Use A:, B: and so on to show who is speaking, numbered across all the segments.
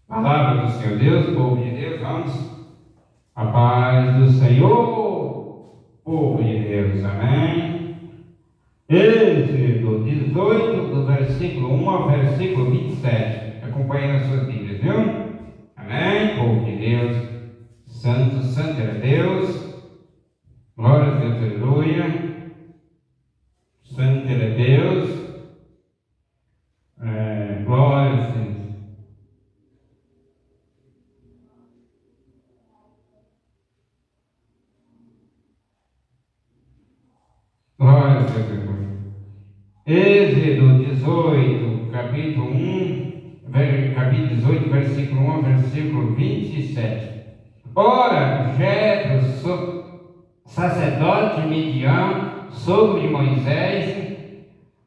A: Palavra do Senhor Deus, povo de Deus, vamos. A paz do Senhor, povo de Deus, amém. Êxodo 18, do versículo 1 ao versículo 27. Acompanhe nas suas Bíblias, viu? Amém, povo de Deus. Santo, santo é Deus. Glória a Deus, aleluia. Santo é Deus. Glória a Deus. Glória a Deus. Êxodo 18, capítulo 18, versículo 1 ao versículo 27. Ora, Jetro, sacerdote de Midian, sogro de Moisés,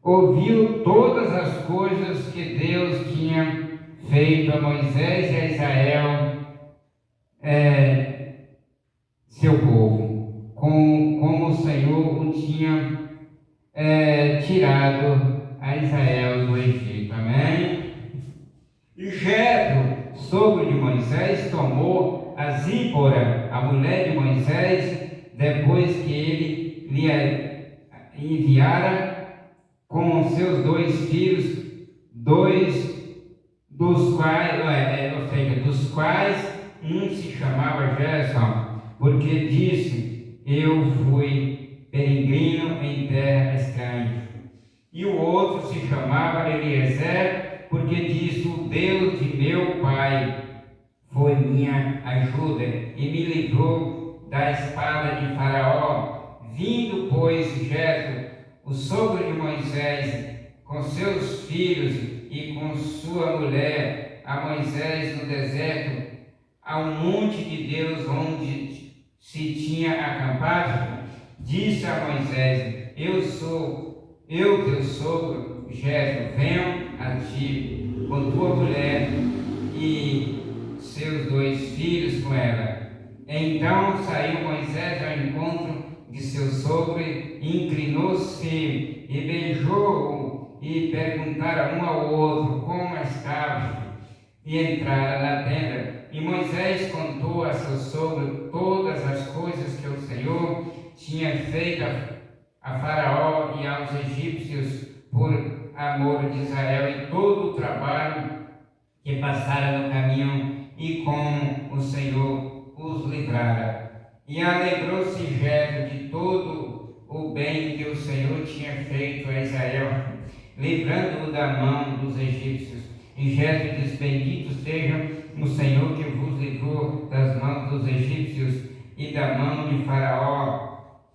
A: ouviu todas as coisas que Deus tinha feito a Moisés e a Israel, seu povo, como o Senhor o tinha tirado a Israel do Egito. Amém? E Jetro, sogro de Moisés, tomou a Zípora, a mulher de Moisés, depois que ele lhe enviara com seus 2 filhos, dos quais um se chamava Gerson, porque disse: eu fui peregrino em terra estranha. E o outro se chamava Eliezer, porque disse: o Deus de meu pai foi minha ajuda e me livrou da espada de Faraó. Vindo, pois, Jetro, o sogro de Moisés, com seus filhos e com sua mulher, a Moisés no deserto, ao monte de Deus onde se tinha acampado, disse a Moisés: eu teu sogro Jetro, venho a ti com tua mulher e seus 2 filhos com ela. Então saiu Moisés ao encontro de seu sogro, inclinou-se e beijou-o, e perguntaram um ao outro como estava, e entraram na tenda. E Moisés contou a seu sogro todas as coisas que o Senhor tinha feito a Faraó e aos egípcios por amor de Israel, e todo o trabalho que passara no caminho e como o Senhor os livrara. E alegrou-se Jetro de todo o bem que o Senhor tinha feito a Israel, livrando-o da mão dos egípcios. E Jetro diz: bendito seja o Senhor que vos livrou das mãos dos egípcios e da mão de Faraó,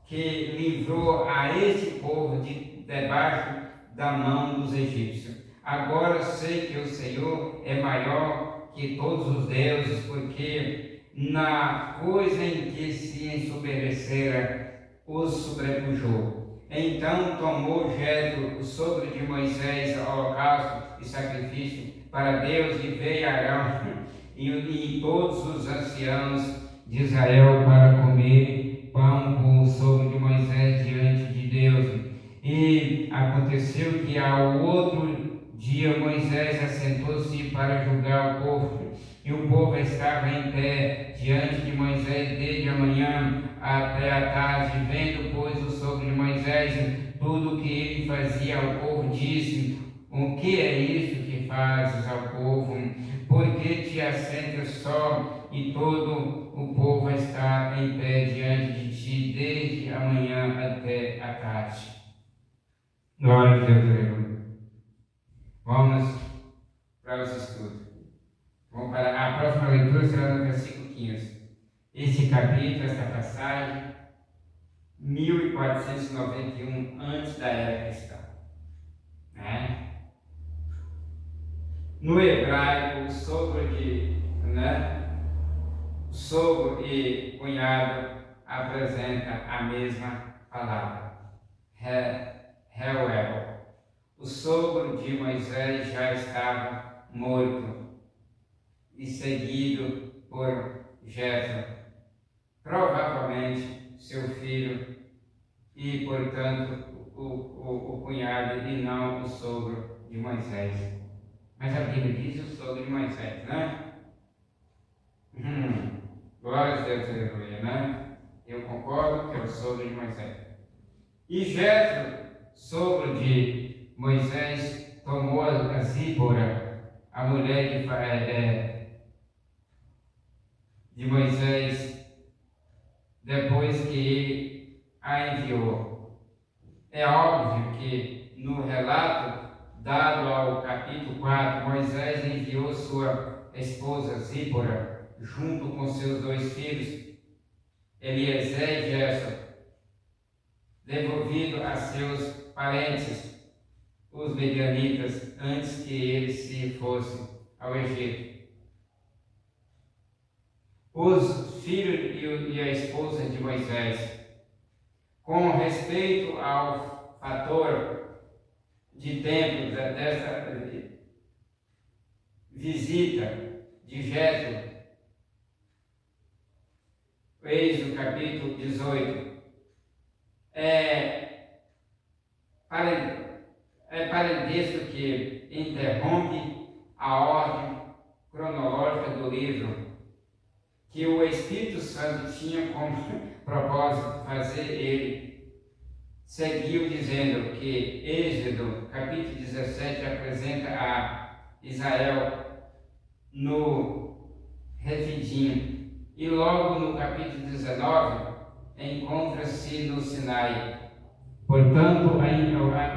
A: que livrou a esse povo debaixo da mão dos egípcios. Agora sei que o Senhor é maior que todos os deuses, porque na coisa em que se ensoberbecera os sobrepujou. Então tomou Jetro, o sogro de Moisés, holocausto e sacrifício para Deus, e veio Arão e todos os anciãos de Israel para comer pão com o sogro de Moisés diante de Deus. E aconteceu que ao outro dia Moisés assentou-se para julgar o povo, e o povo estava em pé diante de Moisés desde a manhã até a tarde. Vendo, pois, o sogro de Moisés tudo o que ele fazia ao povo, disse: o que é isto que fazes ao povo? Por que te assentas só, e todo o povo está em pé diante de ti desde a manhã até a tarde? Glória a Deus. Vamos para os estudos. Vamos para a próxima leitura, será no versículo 15. Este capítulo, esta passagem, 1491 antes da era cristã. No hebraico, o sogro e cunhado apresenta a mesma palavra, Reuel. O sogro de Moisés já estava morto e seguido por Jetro, provavelmente seu filho, e portanto o cunhado e não o sogro de Moisés. Mas a Bíblia diz o sogro de Moisés, né? a Deus, aleluia, né? Eu concordo que é o sogro de Moisés. E Jetro, sogro de Moisés, tomou a Zípora, a mulher de Moisés, depois que ele a enviou. É óbvio que no relato dado ao capítulo 4, Moisés enviou sua esposa Zípora, junto com seus 2 filhos, Eliezer e Gerson, devolvido a seus parentes, os medianitas, antes que eles se fossem ao Egito. Os filhos e a esposa de Moisés, com respeito ao fator de tempo dessa visita de Jetro, Êxodo capítulo 18, parentesco que interrompe a ordem cronológica do livro, que o Espírito Santo tinha como propósito fazer ele. Seguiu dizendo que Êxodo capítulo 17 apresenta a Israel no Refidim, e logo no capítulo 19 encontra-se no Sinai. Portanto,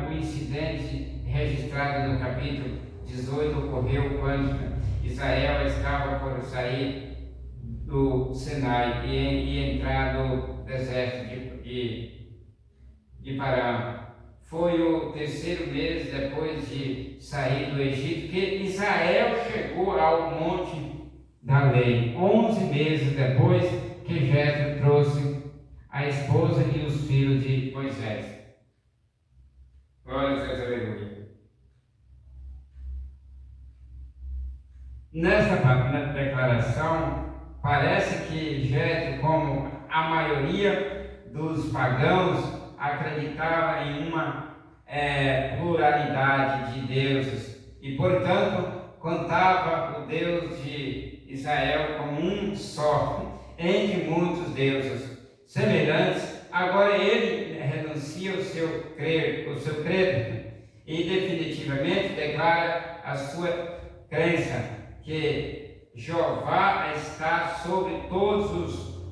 A: o incidente registrado no capítulo 18 ocorreu quando Israel estava por sair do Sinai e entrar no deserto de Parã. Foi o 3º mês depois de sair do Egito que Israel chegou ao monte da lei, 11 meses depois que Jetro trouxe a esposa e os filhos de Moisés. Glória a Deus, aleluia. Nessa declaração, parece que Jetro, como a maioria dos pagãos, acreditava em uma pluralidade de deuses e, portanto, contava o Deus de Israel como um só, entre muitos deuses semelhantes. Agora ele renuncia o seu credo e definitivamente declara a sua crença que Jeová está sobre todos os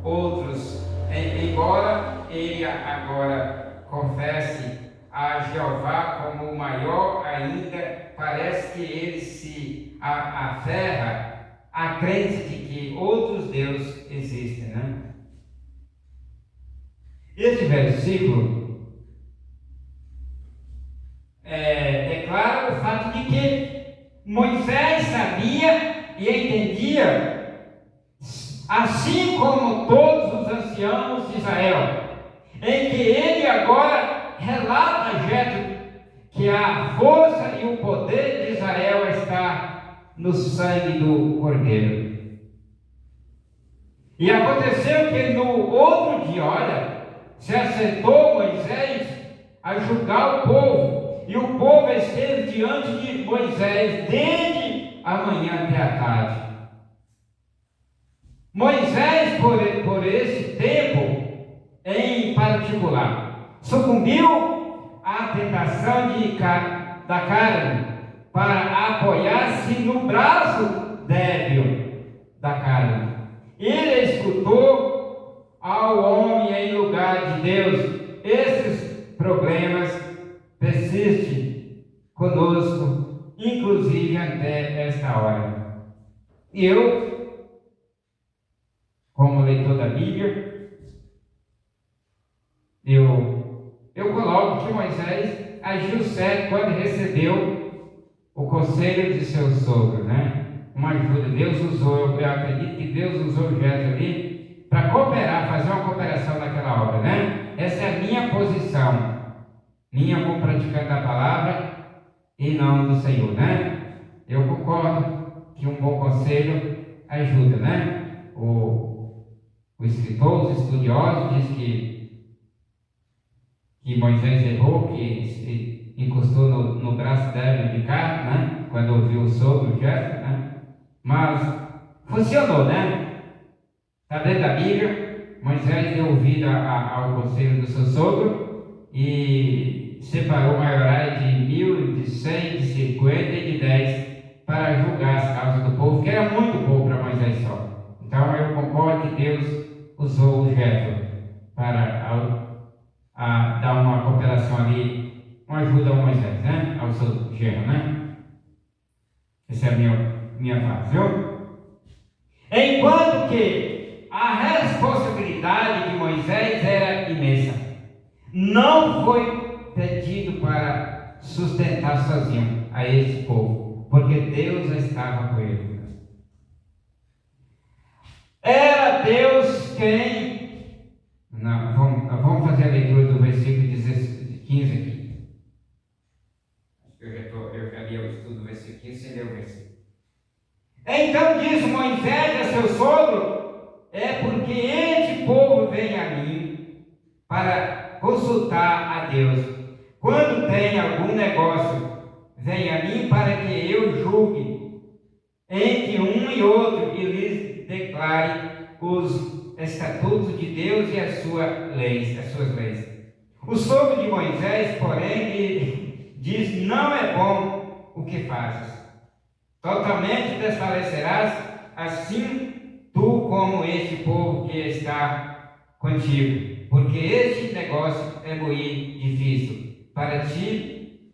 A: outros, embora ele agora confesse a Jeová como o maior ainda, parece que ele se aferra à crença de que outros deuses existem, né? Esse versículo declara o fato de que Moisés sabia e entendia, assim como todos os anciãos de Israel, em que ele agora relata a Jetro que a força e o poder de Israel está no sangue do Cordeiro. E aconteceu que no outro dia, olha, se assentou Moisés a julgar o povo, e o povo esteve diante de Moisés desde a manhã até a tarde. Moisés, por esse tempo em particular, sucumbiu à tentação da carne para apoiar-se no braço débil da carne. Ele escutou ao homem em lugar de Deus. Esses problemas persistem conosco, inclusive até esta hora. E eu, como leitor da Bíblia, eu coloco que Moisés agiu certo quando recebeu o conselho de seu sogro, né? Uma ajuda. Deus usou, eu acredito que Deus usou o Jetro ali para cooperar, fazer uma cooperação naquela obra, né? Essa é a minha posição, minha como praticante da palavra e não do Senhor, né? Eu concordo que um bom conselho ajuda, né? O escritor, os estudiosos diz que Moisés errou, que se encostou no braço débil de carne, né? Quando ouviu o sogro Jetro, né? Mas funcionou, né? Está dentro da Bíblia. Moisés deu ouvido ao conselho do seu sogro e separou maiorais de 1.000, de 100, de 50 e de 10 para julgar as causas do povo, que era muito povo para Moisés só. Então eu concordo que Deus usou o Jétro para dar uma cooperação ali, uma ajuda ao Moisés, né? Ao seu genro, né? Essa é a minha fase, viu? Enquanto que a responsabilidade de Moisés era imensa. Não foi pedido para sustentar sozinho a esse povo, porque Deus estava com ele. Era Deus quem... Não, vamos fazer a leitura do versículo 15 aqui. Eu já li o estudo do versículo 15, sem ler o versículo. Então diz Moisés a seu sogro: é porque este povo vem a mim para consultar a Deus. Quando tem algum negócio, vem a mim para que eu julgue entre um e outro e lhes declare os estatutos de Deus e as suas leis. O sogro de Moisés, porém, lhe diz: não é bom o que fazes. Totalmente desfalecerás, assim tu como este povo que está contigo, porque este negócio é muito difícil para ti,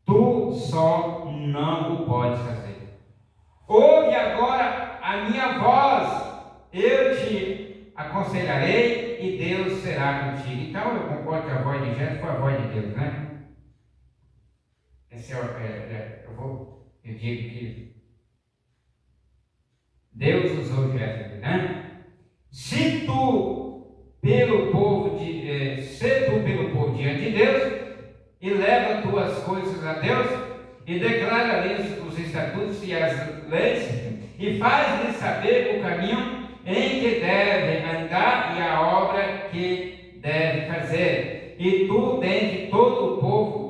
A: tu só não o podes fazer. Ouve agora a minha voz, eu te aconselharei e Deus será contigo. Então eu concordo que a voz de Jétro foi a voz de Deus, né? Eu digo que Deus usou Jétro, né? Se tu pelo povo diante de Deus e leva tuas coisas a Deus e declara-lhes os estatutos e as leis e faz-lhes saber o caminho em que deve andar e a obra que deve fazer, e tu dentre todo o povo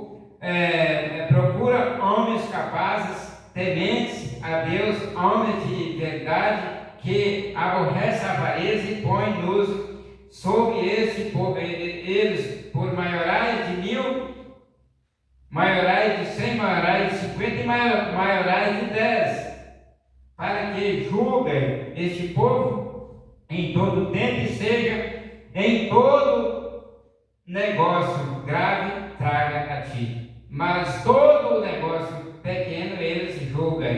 A: procura homens capazes, tementes a Deus, homens de verdade, que aborrecem a avareza e põe-nos sobre esse povo, eles por maiorais de 1.000, maiorais de 100, maiorais de 50 e maiorais de 10, para que julguem este povo em todo tempo e seja em todo negócio grave traga a ti. Mas todo o negócio pequeno eles julgam.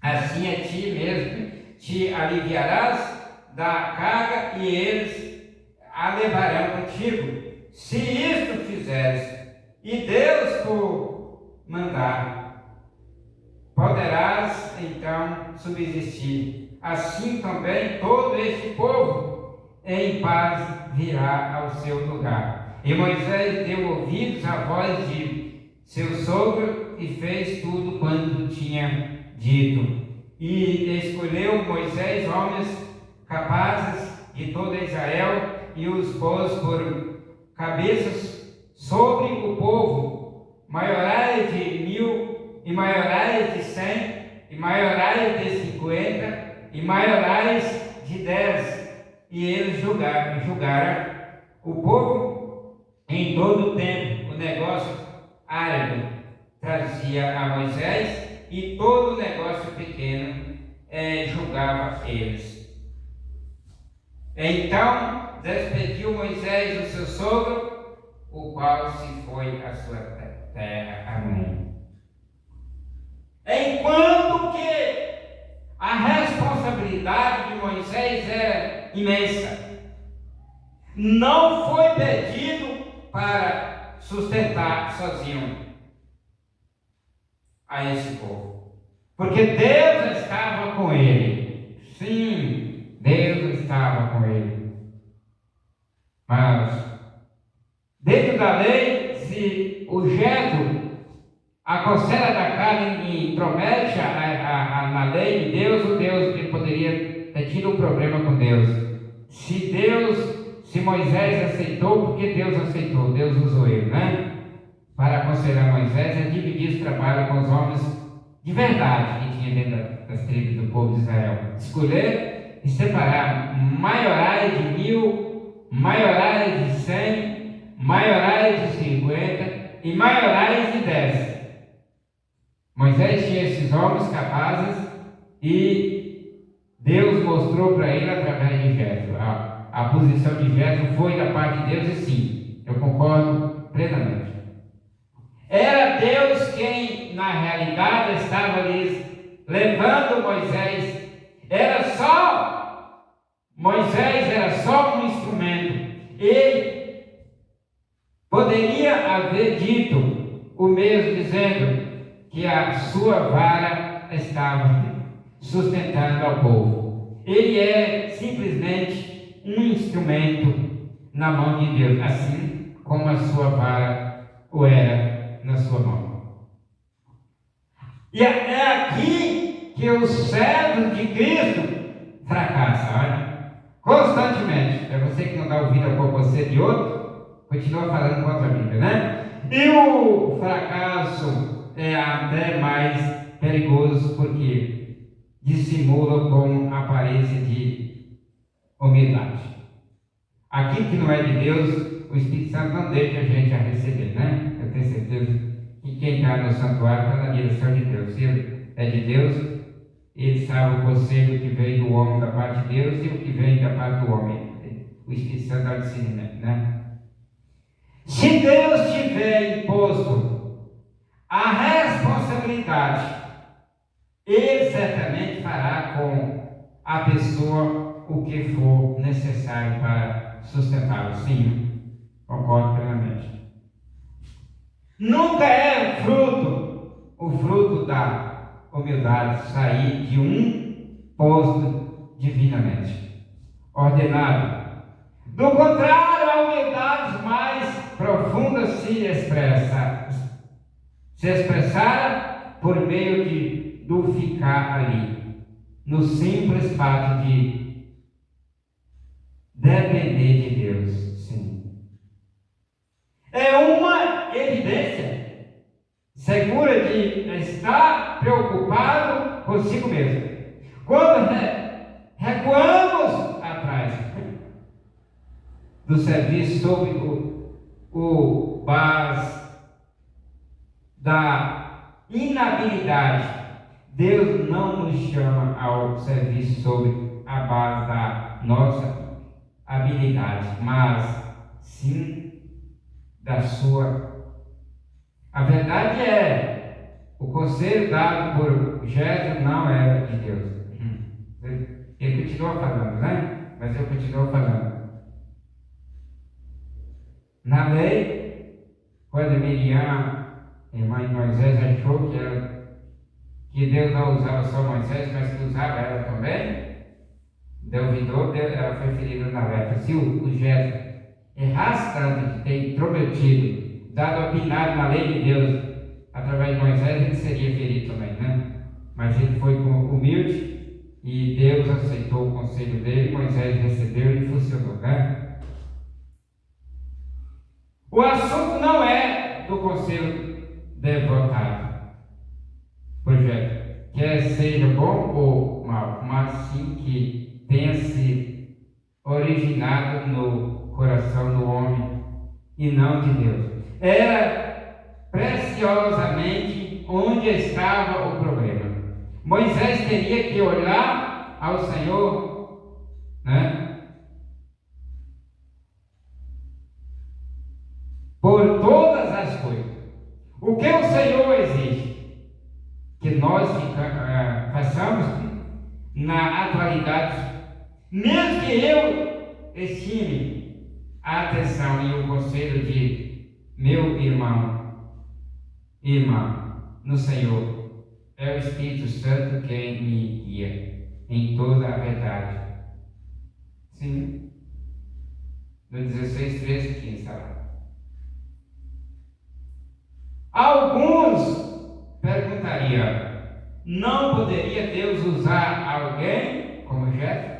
A: Assim a ti mesmo te aliviarás da carga e eles a levarão contigo. Se isto fizeres e Deus tu mandar, poderás então subsistir. Assim também todo este povo em paz virá ao seu lugar. E Moisés deu ouvidos à voz de seu sogro e fez tudo quanto tinha dito. E escolheu Moisés homens capazes de todo Israel e os pôs por cabeças sobre o povo, maiorais de 1.000 e maiorais de 100 e maiorais de 50 e maiorais de 10. E eles julgaram o povo em todo o tempo. O negócio árduo trazia a Moisés e todo o negócio pequeno julgava eles. Então despediu Moisés o seu sogro, o qual se foi à sua terra. Amém. Enquanto que a responsabilidade de Moisés era imensa, não foi pedido para sustentar sozinho a esse povo, porque Deus estava com ele. Sim, Deus estava com ele. Mas dentro da lei, se o Jétro, a coceira da carne, intromete na lei de Deus, o Deus ele poderia ter tido um problema com Deus. Se Moisés aceitou, porque Deus aceitou, Deus usou ele, né? Para aconselhar Moisés a dividir esse trabalho com os homens de verdade que tinha dentro das tribos do povo de Israel. Escolher e separar maiorais de 1000, maiorais de 100, maiorais de 50 e maiorais de 10. Moisés tinha esses homens capazes e Deus mostrou para ele através de Jétro. A posição de Jétro foi da parte de Deus, e sim, eu concordo plenamente. Era Deus quem, na realidade, estava lhes levando Moisés. Moisés era só um instrumento. Ele poderia haver dito o mesmo, dizendo que a sua vara estava sustentando ao povo. Ele é simplesmente um instrumento na mão de Deus, assim como a sua vara o era na sua mão. E é aqui que os servos de Cristo fracassam, olha, constantemente. É você que não dá ouvido a você de outro, continua falando contra a Bíblia, né? E o fracasso é até mais perigoso, porque dissimula com aparência de humildade. Aquilo que não é de Deus, o Espírito Santo não deixa a gente a receber, né? Eu tenho certeza que quem está no santuário está na direção de Deus. Se é de Deus, ele sabe o conselho que vem do homem da parte de Deus e o que vem da parte do homem. O Espírito Santo dá o discernimento, né? Se Deus tiver imposto a responsabilidade, Ele certamente fará com a pessoa o que for necessário para sustentá-lo. Sim, concordo plenamente. Nunca é o fruto da humildade sair de um posto divinamente ordenado. Do contrário, a humildade mais profunda se expressara por meio do ficar ali, no simples fato de depender de Deus. Sim. É uma evidência segura de estar preocupado consigo mesmo. Quando recuamos atrás do serviço sob o base da inabilidade, Deus não nos chama ao serviço sob a base da nossa habilidade, mas sim da sua. A verdade é, o conselho dado por Jéssica não era de Deus. Ele continua falando, né? Mas eu continuo falando. Na lei, quando Miriam, irmã de Moisés, achou que Deus não usava só Moisés, mas que usava ela também, duvidou, ela foi ferida na lepra. Se o Jéssica errasse tanto de ter intrometido, dado a opinião na lei de Deus através de Moisés, ele seria ferido também, né? Mas ele foi humilde e Deus aceitou o conselho dele, Moisés recebeu e funcionou, né? O assunto não é do conselho devotado, projeto, quer seja bom ou mal, mas sim que tenha se originado no coração do homem e não de Deus. Era preciosamente onde estava o problema. Moisés teria que olhar ao Senhor, né? Por todas as coisas. O que o Senhor exige? Que nós façamos na atualidade, mesmo que eu estime a atenção e o conselho de meu irmão, irmã, no Senhor, é o Espírito Santo quem me guia em toda a verdade. Sim. No 16, 13, 15 está lá. Alguns perguntariam: não poderia Deus usar alguém como Jéssica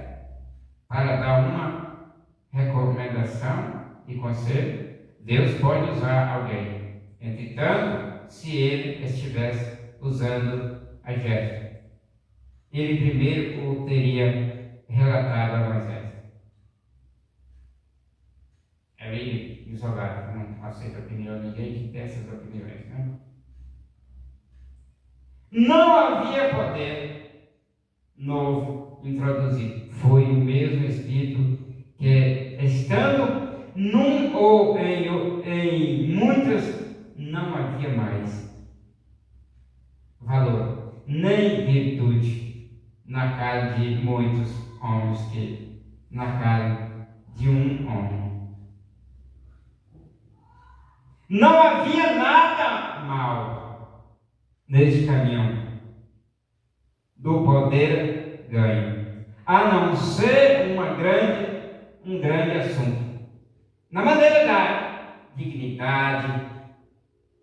A: para dar uma recomendação e conselho? Deus pode usar alguém. Entretanto, se ele estivesse usando a Jéssica, ele primeiro o teria relatado a Moisés. É meio isolado, não aceita a opinião de ninguém que tem essas opiniões, né? Não havia poder novo introduzido. Foi o mesmo Espírito que, estando num ou em muitos, não havia mais valor, nem virtude na carne de muitos homens que na carne de um homem. Não havia nada mal neste caminho do poder ganho, a não ser um grande assunto. Na maneira da dignidade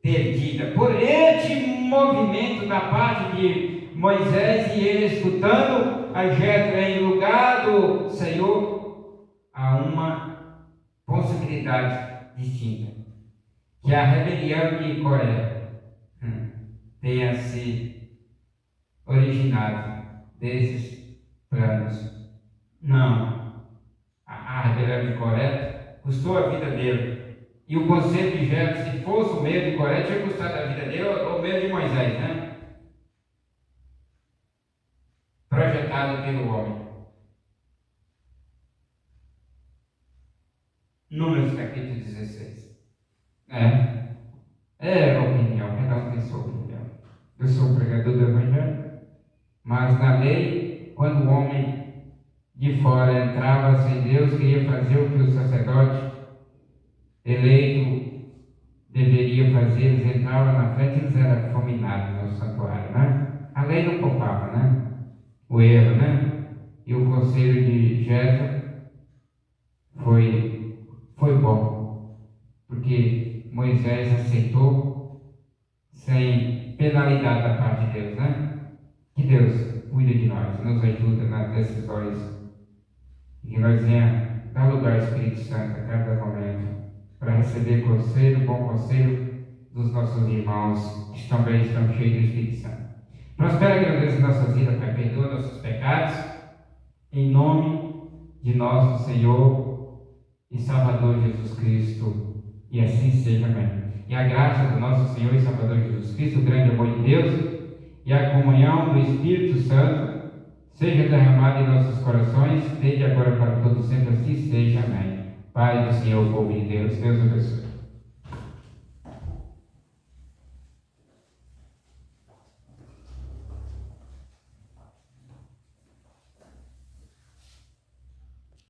A: perdida por este movimento da parte de Moisés e ele escutando a Jetro em lugar do Senhor, há uma possibilidade distinta, que a rebelião de Coré tenha se originado desses planos. Não, a rebelião de Coré custou a vida dele. E o conselho de Jetro, se fosse o medo de Coré, tinha custado a vida dele ou o medo de Moisés, né? Projetado pelo homem. Números capítulo 16. É a opinião, cada um tem sua opinião. Eu sou um pregador do Evangelho, mas na lei, quando o homem de fora entrava sem Deus, queria fazer o que o sacerdote eleito deveria fazer, eles entravam na frente, eles eram fulminados no santuário, né? A lei não poupava, né? O erro, né? E o conselho de Jetro foi bom, porque Moisés aceitou sem penalidade da parte de Deus, né? Que Deus cuida de nós, nos ajuda nas decisões, e que nós venha dar lugar ao Espírito Santo a cada momento, para receber conselho, bom conselho dos nossos irmãos que também estão cheios do Espírito Santo. Prospera e agradeça nossas vidas, Pai, perdoa nossos pecados, em nome de nosso Senhor e Salvador Jesus Cristo, e assim seja, amém. E a graça do nosso Senhor e Salvador Jesus Cristo, o grande amor de Deus e a comunhão do Espírito Santo seja derramada em nossos corações, desde agora para todos sempre, assim seja, amém. Pai do Senhor, povo de Deus, Deus abençoe.